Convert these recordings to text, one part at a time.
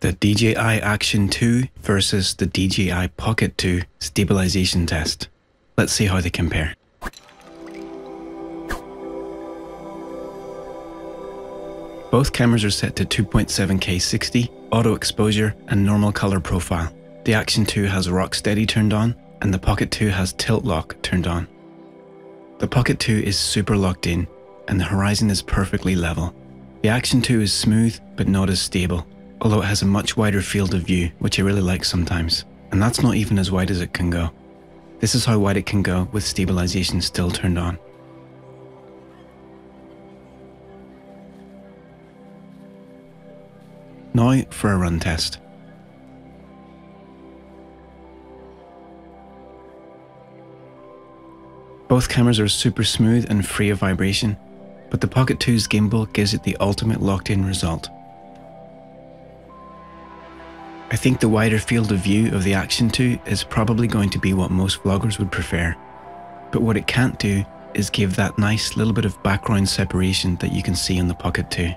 the DJI Action 2 versus the DJI Pocket 2 stabilization test. Let's see how they compare. Both cameras are set to 2.7K 60, auto exposure and normal color profile. The Action 2 has rock steady turned on and the Pocket 2 has tilt lock turned on. The Pocket 2 is super locked in and the horizon is perfectly level. The Action 2 is smooth but not as stable, although it has a much wider field of view, which I really like sometimes, and that's not even as wide as it can go. This is how wide it can go with stabilization still turned on. Now for a run test. Both cameras are super smooth and free of vibration, but the Pocket 2's gimbal gives it the ultimate locked-in result. I think the wider field of view of the Action 2 is probably going to be what most vloggers would prefer, but what it can't do is give that nice little bit of background separation that you can see in the Pocket 2.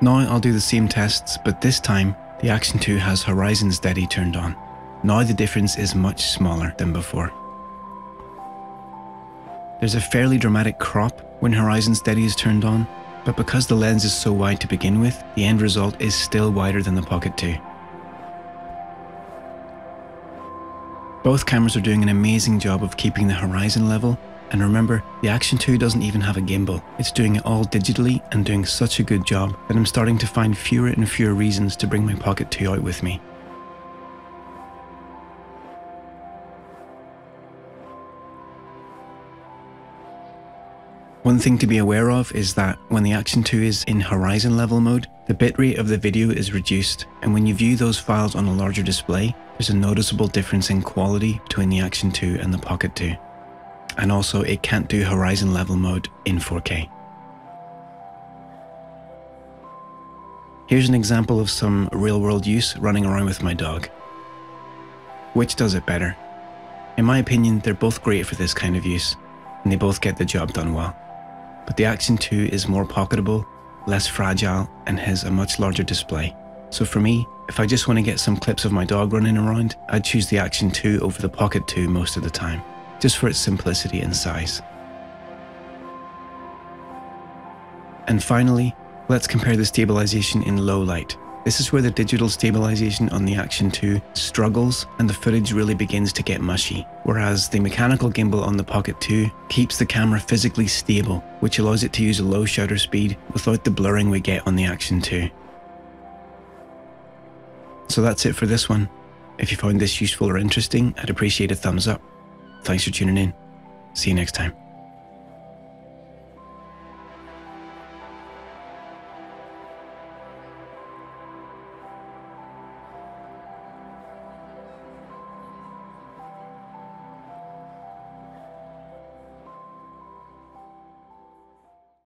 Now I'll do the same tests, but this time the Action 2 has horizon steady turned on. Now the difference is much smaller than before. There's a fairly dramatic crop when horizon steady is turned on, but because the lens is so wide to begin with, the end result is still wider than the Pocket 2. Both cameras are doing an amazing job of keeping the horizon level, and remember, the Action 2 doesn't even have a gimbal. It's doing it all digitally and doing such a good job that I'm starting to find fewer and fewer reasons to bring my Pocket 2 out with me. One thing to be aware of is that when the Action 2 is in horizon level mode, the bitrate of the video is reduced, and when you view those files on a larger display, there's a noticeable difference in quality between the Action 2 and the Pocket 2. And also it can't do horizon level mode in 4K. Here's an example of some real world use running around with my dog. Which does it better? In my opinion, they're both great for this kind of use, and they both get the job done well. But the Action 2 is more pocketable, less fragile, and has a much larger display. So for me, if I just want to get some clips of my dog running around, I'd choose the Action 2 over the Pocket 2 most of the time, just for its simplicity and size. And finally, let's compare the stabilization in low light. This is where the digital stabilization on the Action 2 struggles and the footage really begins to get mushy, whereas the mechanical gimbal on the Pocket 2 keeps the camera physically stable, which allows it to use a low shutter speed without the blurring we get on the Action 2. So that's it for this one. If you found this useful or interesting, I'd appreciate a thumbs up. Thanks for tuning in. See you next time.